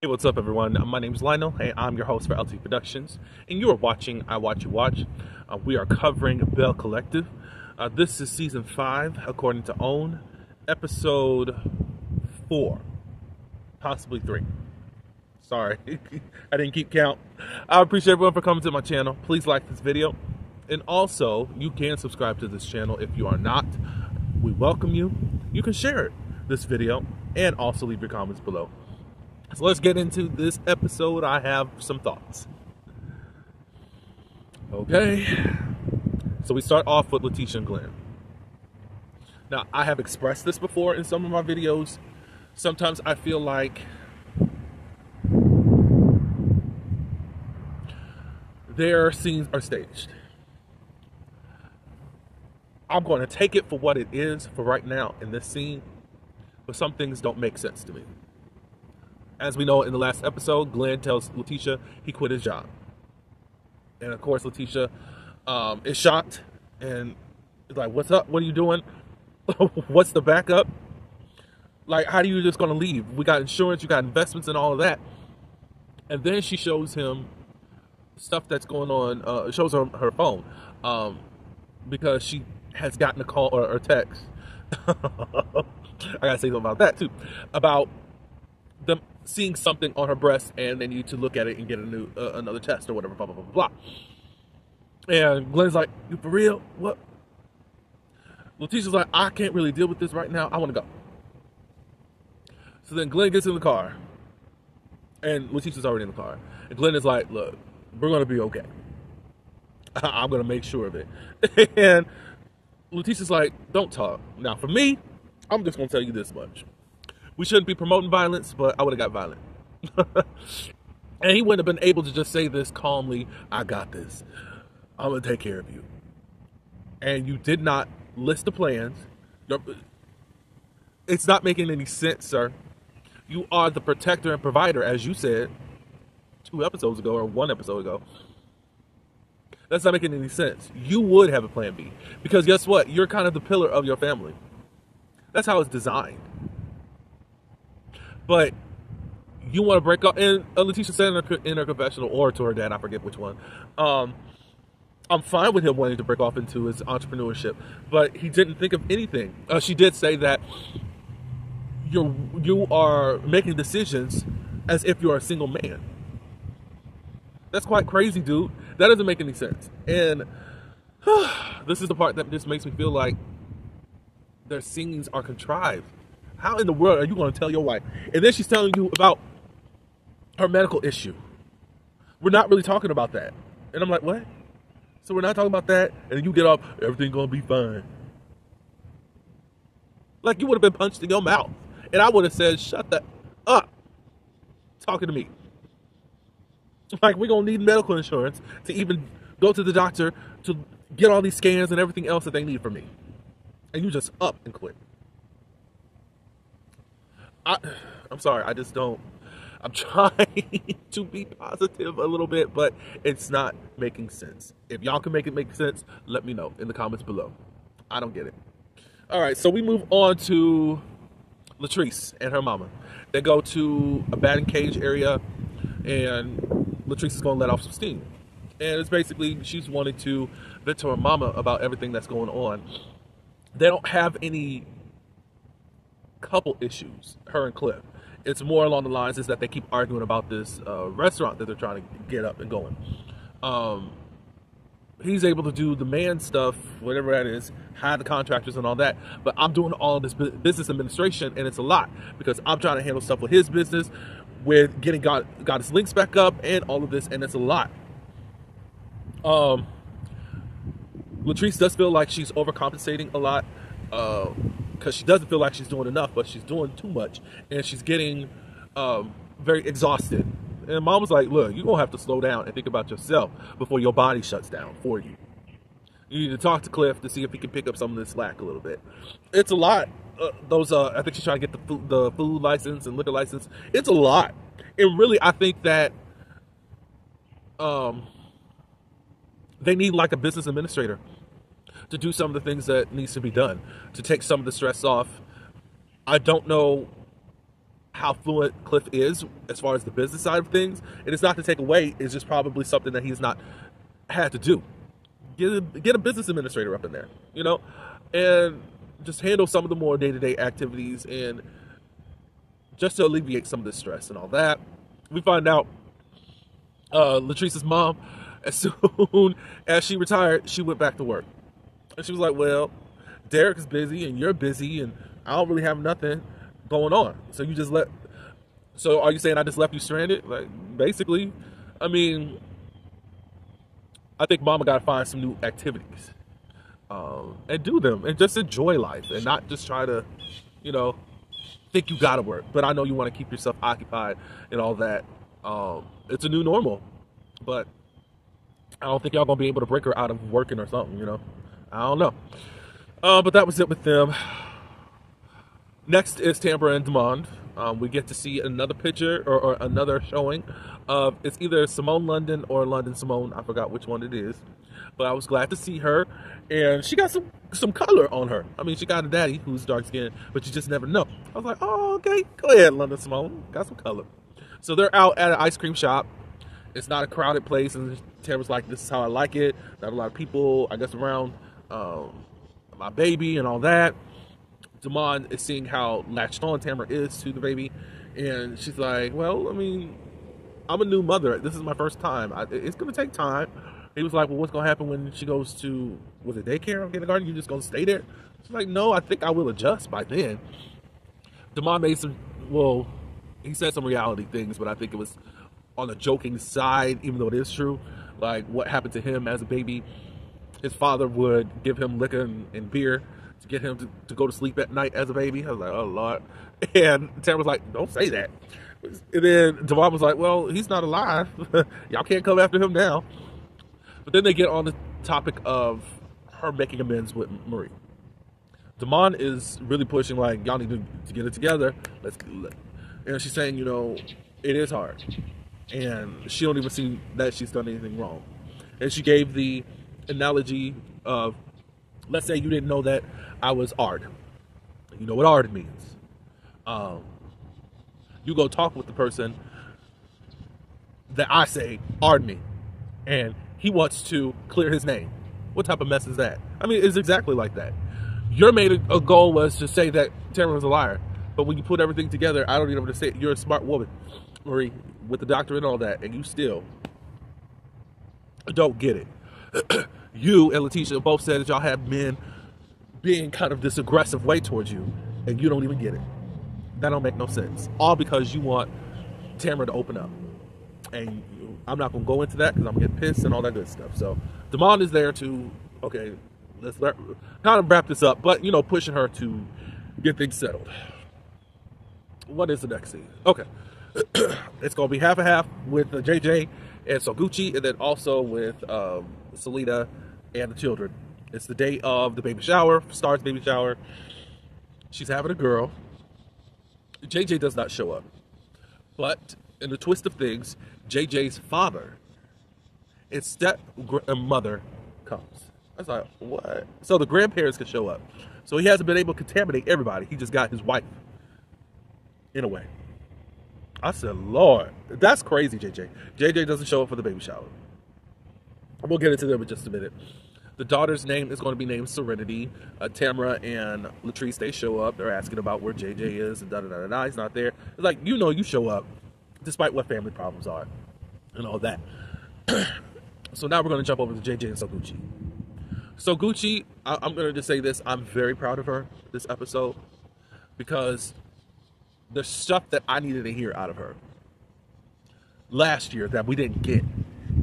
Hey, what's up, everyone? My name is Lionel, and I'm your host for LT Productions, and you are watching I Watch You Watch. We are covering Belle Collective. This is season 5, according to OWN, episode 4, possibly 3. Sorry, I didn't keep count. I appreciate everyone for coming to my channel. Please like this video, and also you can subscribe to this channel if you are not. We welcome you. You can share this video and also leave your comments below. So let's get into this episode. I have some thoughts. Okay. So we start off with Letitia and Glenn. Now, I have expressed this before in some of my videos. Sometimes I feel like their scenes are staged. I'm going to take it for what it is for right now in this scene, but some things don't make sense to me. As we know, in the last episode, Glenn tells Letitia he quit his job. And of course, Letitia is shocked and is like, what's up? What are you doing? What's the backup? Like, how are you just going to leave? We got insurance, you got investments and all of that. And then she shows him stuff that's going on, shows her her phone, because she has gotten a call or text. I got to say something about that too. About them seeing something on her breast, and they need to look at it and get a new another test or whatever, blah blah blah blah. And Glenn's like, "You for real? What?" Letitia's like, "I can't really deal with this right now. I want to go." So then Glenn gets in the car, and Letitia's already in the car. And Glenn is like, "Look, we're gonna be okay. I'm gonna make sure of it." And Letitia's like, "Don't talk." Now, for me, I'm just gonna tell you this much. We shouldn't be promoting violence, but I would have got violent. And he wouldn't have been able to just say this calmly, "I got this. I'm going to take care of you." And you did not list the plans. It's not making any sense, sir. You are the protector and provider, as you said 2 episodes ago or 1 episode ago. That's not making any sense. You would have a plan B. Because guess what? You're kind of the pillar of your family. That's how it's designed. But you want to break up, and Letitia said in her confessional, or to her dad, I forget which one. I'm fine with him wanting to break off into his entrepreneurship, but he didn't think of anything. She did say that you are making decisions as if you're a single man. That's quite crazy, dude. That doesn't make any sense. And this is the part that just makes me feel like their scenes are contrived. How in the world are you going to tell your wife? And then she's telling you about her medical issue. We're not really talking about that. And I'm like, what? So we're not talking about that? And then you get up, everything's going to be fine. Like, you would have been punched in your mouth. And I would have said, shut the up. Talking to me. Like, we're going to need medical insurance to even go to the doctor to get all these scans and everything else that they need from me. And you just up and quit. I'm sorry, I just don't. I'm trying to be positive a little bit, but it's not making sense. If y'all can make it make sense, let me know in the comments below. I don't get it. All right, so we move on to Latrice and her mama. They go to a batting cage area, and Latrice is going to let off some steam. And it's basically she's wanting to vent to her mama about everything that's going on. They don't have any couple issues, her and Cliff. It's more along the lines is that they keep arguing about this restaurant that they're trying to get up and going. He's able to do the man stuff, whatever that is, hire the contractors and all that, but I'm doing all this business administration, and it's a lot because I'm trying to handle stuff with his business, with getting got his links back up and all of this, and it's a lot. Latrice does feel like she's overcompensating a lot, because she doesn't feel like she's doing enough, but she's doing too much, and she's getting very exhausted. And Mom was like, look, you're going to have to slow down and think about yourself before your body shuts down for you. You need to talk to Cliff to see if he can pick up some of this slack a little bit. It's a lot. I think she's trying to get the food license and liquor license. It's a lot. And really, I think that they need like a business administrator to do some of the things that needs to be done, to take some of the stress off. I don't know how fluent Cliff is as far as the business side of things. And it's not to take away, it's just probably something that he's not had to do. Get a business administrator up in there, you know, and just handle some of the more day-to-day activities, and just to alleviate some of the stress and all that. We find out Latrice's mom, as soon as she retired, she went back to work. And she was like, well, Derek is busy and you're busy and I don't really have nothing going on. So are you saying I just left you stranded? Like, basically, I mean, I think mama got to find some new activities and do them and just enjoy life and not just try to, you know, think you got to work. But I know you want to keep yourself occupied and all that. It's a new normal, but I don't think y'all going to be able to break her out of working or something, you know. I don't know. But that was it with them. Next is Tamara and Demond. We get to see another picture or another showing of, it's either Simone London or London Simone. I forgot which one it is. But I was glad to see her. And she got some color on her. I mean, she got a daddy who's dark skinned, but you just never know. I was like, oh, okay, go ahead, London Simone. Got some color. So they're out at an ice cream shop. It's not a crowded place. And Tamara's like, this is how I like it. Not a lot of people, I guess, around my baby and all that. Demond is seeing how latched on Tamara is to the baby. And she's like, well, I mean, I'm a new mother. This is my first time. It's going to take time. He was like, well, what's going to happen when she goes to, was it daycare or kindergarten? You just going to stay there? She's like, no, I think I will adjust by then. Demond made some, well, he said some reality things, but I think it was on the joking side, even though it is true. Like, what happened to him as a baby. His father would give him liquor and beer to get him to go to sleep at night as a baby. I was like, oh, Lord. And Tamara was like, don't say that. And then Demond was like, well, he's not alive. Y'all can't come after him now. But then they get on the topic of her making amends with Marie. Demond is really pushing, like, y'all need to get it together. And she's saying, you know, it is hard. And she don't even see that she's done anything wrong. And she gave the analogy of, let's say you didn't know that I was Ard. You know what Ard means. You go talk with the person that I say Ard me. And he wants to clear his name. What type of mess is that? I mean, it's exactly like that. Your main goal was to say that Tamara was a liar. But when you put everything together, I don't even know what to say. You're a smart woman, Marie, with the doctor and all that. And you still don't get it. You and Letitia both said that y'all have men being kind of this aggressive way towards you. And you don't even get it. That don't make no sense. All because you want Tamara to open up. And I'm not going to go into that because I'm going to get pissed and all that good stuff. So, Demond is there to, okay, let's kind of wrap this up. But, you know, pushing her to get things settled. What is the next scene? Okay. It's going to be half and half with JJ and Soguchi. And then also with Selena and the children. It's the day of the baby shower. Star's baby shower. She's having a girl. JJ does not show up. But in the twist of things, JJ's father and stepmother comes. I was like, what? So the grandparents can show up. So he hasn't been able to contaminate everybody. He just got his wife. In a way. I said, Lord, that's crazy, JJ. JJ doesn't show up for the baby shower. We'll get into them in just a minute. The daughter's name is going to be named Serenity. Tamara and Latrice, they show up. They're asking about where JJ is and da-da-da-da-da. He's not there. It's like, you know you show up despite what family problems are and all that. So now we're going to jump over to JJ and Soguchi. Soguchi, I'm going to just say this. I'm very proud of her this episode because there's stuff that I needed to hear out of her last year that we didn't get.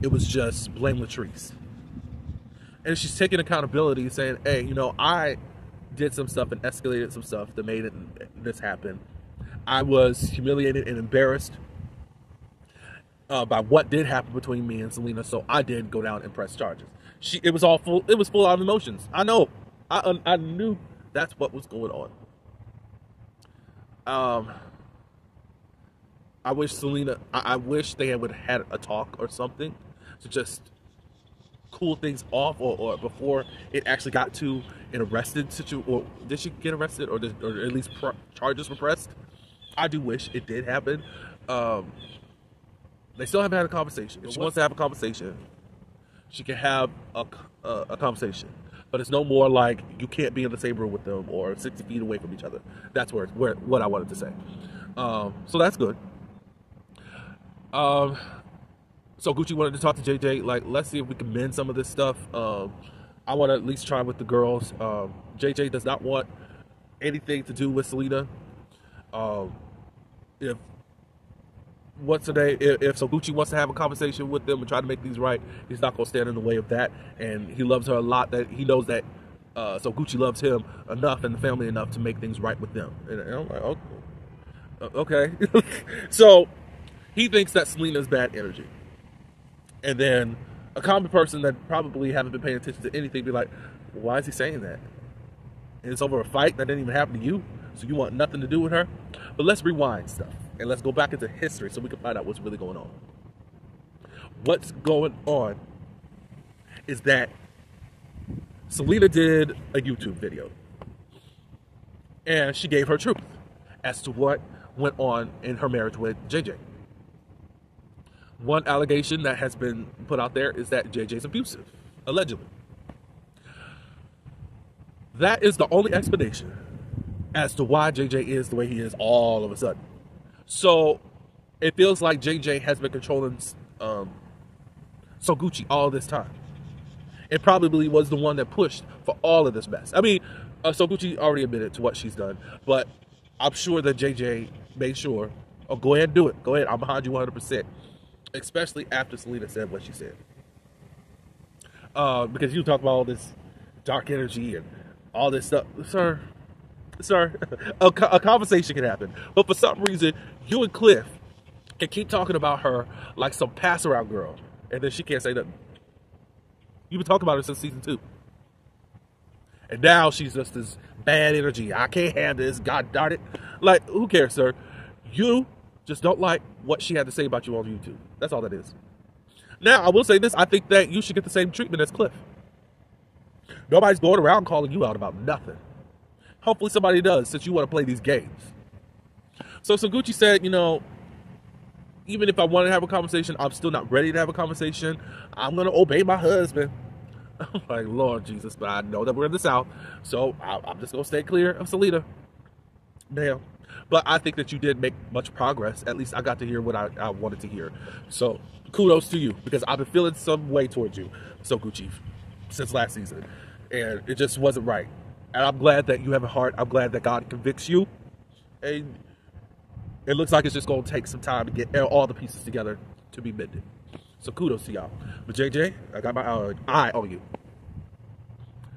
It was just blame Latrice. And she's taking accountability, saying, hey, you know, I did some stuff and escalated some stuff that made this happen. I was humiliated and embarrassed by what did happen between me and Selena, so I did go down and press charges. It was full on emotions. I know. I knew that's what was going on. I wish Selena, I wish they would have had a talk or something to just cool things off, or before it actually got to an arrested situation. Or did she get arrested, or at least charges were pressed? I do wish it did happen. Um, they still haven't had a conversation. If she wants to have a conversation, she can have a conversation. But it's no more like you can't be in the same room with them or 60 feet away from each other. That's where what I wanted to say. So that's good. So Gucci wanted to talk to JJ. Like, let's see if we can mend some of this stuff. I want to at least try with the girls. JJ does not want anything to do with Selena. If what's today? If so, Gucci wants to have a conversation with them and try to make these right. He's not going to stand in the way of that, and he loves her a lot. That he knows that. So Gucci loves him enough and the family enough to make things right with them. And I'm like, okay. So he thinks that Selena's bad energy, and then a common person that probably haven't been paying attention to anything be like, why is he saying that? And it's over a fight that didn't even happen to you, so you want nothing to do with her? But let's rewind stuff. And let's go back into history so we can find out what's really going on. What's going on is that Selena did a YouTube video. And she gave her truth as to what went on in her marriage with JJ. One allegation that has been put out there is that JJ's abusive, allegedly. That is the only explanation as to why JJ is the way he is all of a sudden. So it feels like JJ has been controlling So Gucci all this time. It probably was the one that pushed for all of this mess. I mean, So Gucci already admitted to what she's done, but I'm sure that JJ made sure, oh, go ahead and do it. Go ahead, I'm behind you 100%. Especially after Selena said what she said. Because you talk about all this dark energy and all this stuff. Sir, a conversation can happen. But for some reason, you and Cliff can keep talking about her like some pass-around girl. And then she can't say nothing. You've been talking about her since season 2. And now she's just this bad energy. I can't have this. God darn it. Like, who cares, sir? You just don't like what she had to say about you on YouTube. That's all that is. Now, I will say this. I think that you should get the same treatment as Cliff. Nobody's going around calling you out about nothing. Hopefully somebody does, since you want to play these games. So Gucci said, you know, even if I want to have a conversation, I'm still not ready to have a conversation. I'm going to obey my husband. I'm like, Lord Jesus, but I know that we're in the South, so I'm just going to stay clear of Selena. Damn. But I think that you did make much progress. At least I got to hear what I wanted to hear. So kudos to you, because I've been feeling some way towards you, So Gucci, since last season. And it just wasn't right. And I'm glad that you have a heart. I'm glad that God convicts you. And it looks like it's just going to take some time to get all the pieces together to be mended. So kudos to y'all. But JJ, I got my eye on you.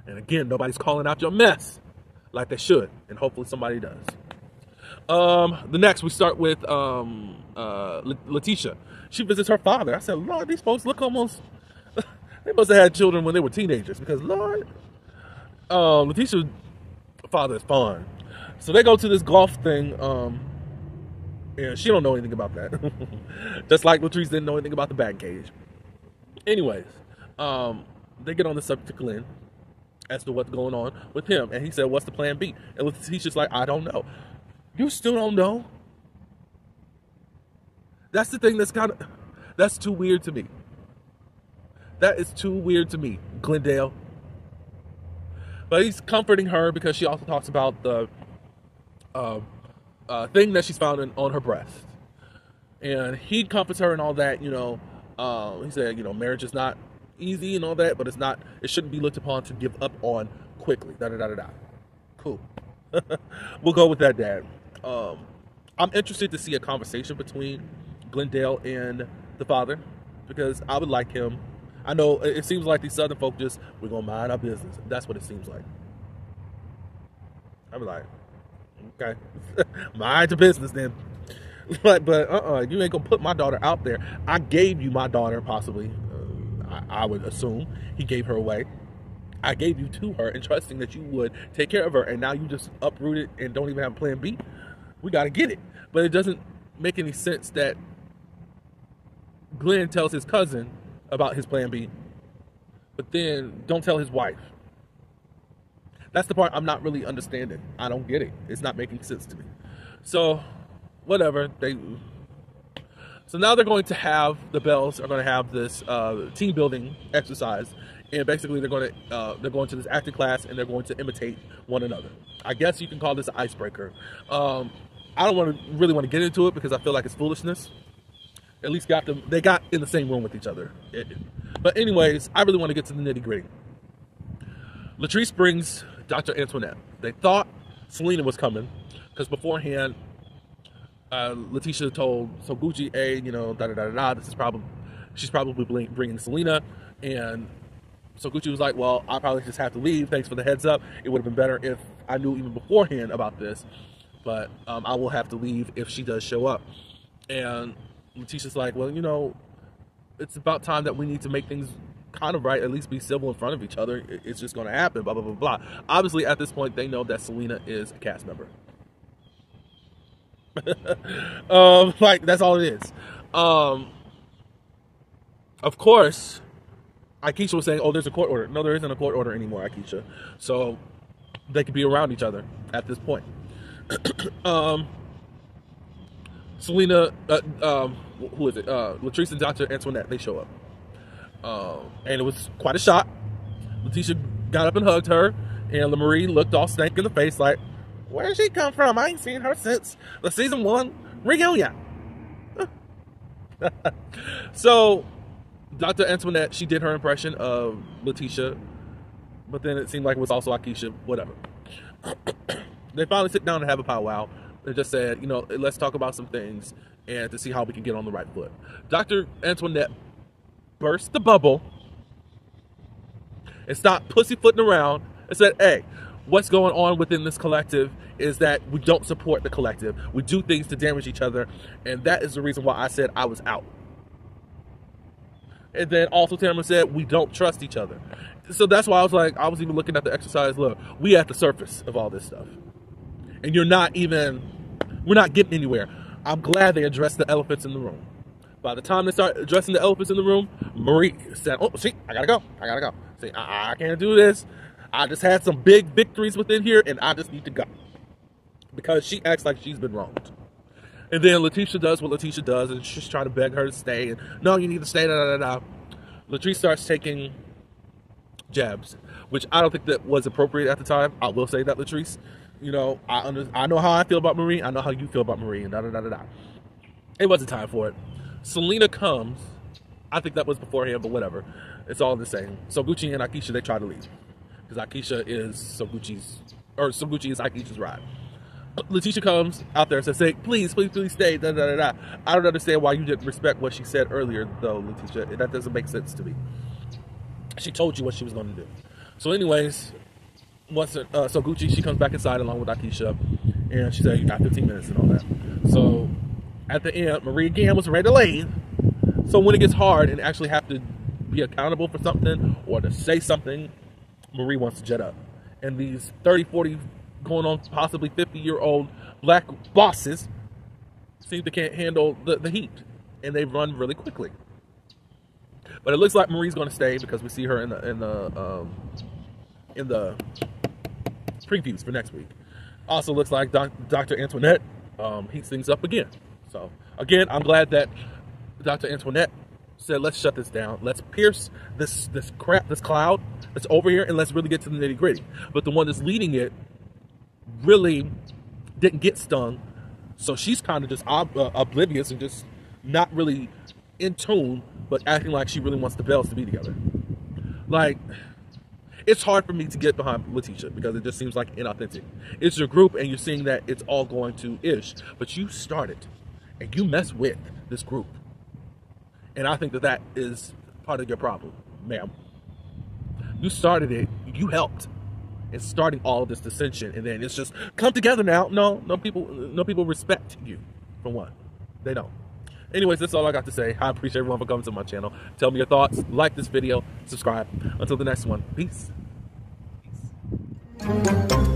And again, nobody's calling out your mess like they should. And hopefully somebody does. The next, we start with Letitia. She visits her father. I said, Lord, these folks look almost... they must have had children when they were teenagers. Because, Lord... Letitia's father is fun. So they go to this golf thing, and she don't know anything about that. Just like Latrice didn't know anything about the batting cage. Anyways, they get on the subject to Glenn as to what's going on with him. And he said, what's the plan B? And Letitia's like, I don't know. You still don't know? That's the thing that's too weird to me. That is too weird to me, Glendale. But he's comforting her because she also talks about the thing that she's found on her breast. And he comforts her and all that, you know. He said, you know, marriage is not easy and all that, but it shouldn't be looked upon to give up on quickly. Da-da-da-da-da. Cool. We'll go with that, Dad. I'm interested to see a conversation between Glendale and the father, because I would like him. I know it seems like these Southern folk just, we're going to mind our business. That's what it seems like. I'm like, okay, mind your business then. But you ain't going to put my daughter out there. I gave you my daughter, possibly. I would assume he gave her away. I gave you to her and trusting that you would take care of her. And now you just uprooted and don't even have a plan B. We got to get it. But it doesn't make any sense that Glenn tells his cousin about his plan B, but then don't tell his wife. That's the part I'm not really understanding. I don't get it. It's not making sense to me. So whatever. So now they're going to have, the Belles are going to have this team building exercise, and basically they're going to this acting class, and they're going to imitate one another. I guess you can call this an icebreaker. I don't really want to get into it because I feel like it's foolishness. At least they got in the same room with each other. But anyways, I really want to get to the nitty gritty. Latrice brings Dr. Antoinette. They thought Selena was coming because beforehand, Letitia told Gucci, hey, you know, she's probably bringing Selena, and so Gucci was like, well, I'll probably just have to leave. Thanks for the heads up. It would have been better if I knew even beforehand about this, but I will have to leave if she does show up. And Letitia's like, well, you know, it's about time that we need to make things kind of right, at least be civil in front of each other. It's just going to happen, blah, blah, blah, blah. Obviously, at this point, they know that Selena is a cast member. Like, that's all it is. Of course, Akeisha was saying, oh, there's a court order. No, there isn't a court order anymore, Akeisha. So they could be around each other at this point. Selena, who is it? Latrice and Dr. Antoinette, they show up. And it was quite a shock. Letitia got up and hugged her, and LaMarie looked all stank in the face like, where did she come from? I ain't seen her since the season 1 reunion. So, Dr. Antoinette, she did her impression of Letitia, but then it seemed like it was also Akeisha, whatever. They finally sit down and have a powwow. They just said, you know, let's talk about some things and to see how we can get on the right foot. Dr. Antoinette burst the bubble and stopped pussyfooting around and said, hey, what's going on within this collective is that we don't support the collective. We do things to damage each other, and that is the reason why I said I was out. And then also Tamara said, we don't trust each other. So that's why I was like, I was even looking at the exercise. Look, we at the surface of all this stuff. And we're not getting anywhere. I'm glad they addressed the elephants in the room. By the time they start addressing the elephants in the room, Marie said, oh, see, I gotta go. See, I can't do this. I just had some big victories within here, and I just need to go. Because she acts like she's been wronged. And then Letitia does what Letitia does, and she's trying to beg her to stay. And, no, you need to stay, Latrice starts taking jabs, which I don't think that was appropriate at the time. I will say that, Latrice. You know, I know how I feel about Marie. I know how you feel about Marie, and It wasn't time for it. Selena comes. I think that was beforehand, but whatever. It's all the same. So Gucci and Akeisha, they try to leave. Because Akeisha is Gucci is Akeisha's ride. Letitia comes out there and says, hey, please stay. I don't understand why you didn't respect what she said earlier, though, Letitia. That doesn't make sense to me. She told you what she was going to do. So anyways, so Gucci, she comes back inside along with Akeisha, and she said, you got 15 minutes and all that. So at the end, Marie again was ready to leave. So when it gets hard and actually have to be accountable for something or to say something, Marie wants to jet up. And these 30, 40, going on possibly 50-year-old black bosses seem to can't handle the heat, and they run really quickly. But it looks like Marie's going to stay because we see her in the previews for next week. Also looks like Dr. Antoinette heats things up again. So again, I'm glad that Dr. Antoinette said, let's shut this down. Let's pierce this cloud that's over here, and let's really get to the nitty gritty. But the one that's leading it really didn't get stung. So she's kind of just oblivious and just not really in tune, but acting like she really wants the Belles to be together. Like, it's hard for me to get behind Letitia because it just seems like inauthentic. It's your group and you're seeing that it's all going to ish, but you started and you mess with this group. And I think that is part of your problem, ma'am. You started it, you helped in starting all of this dissension, and then it's just come together now. No people respect you, for one. They don't. Anyways, that's all I got to say. I appreciate everyone for coming to my channel. Tell me your thoughts, like this video, subscribe. Until the next one, peace. Peace.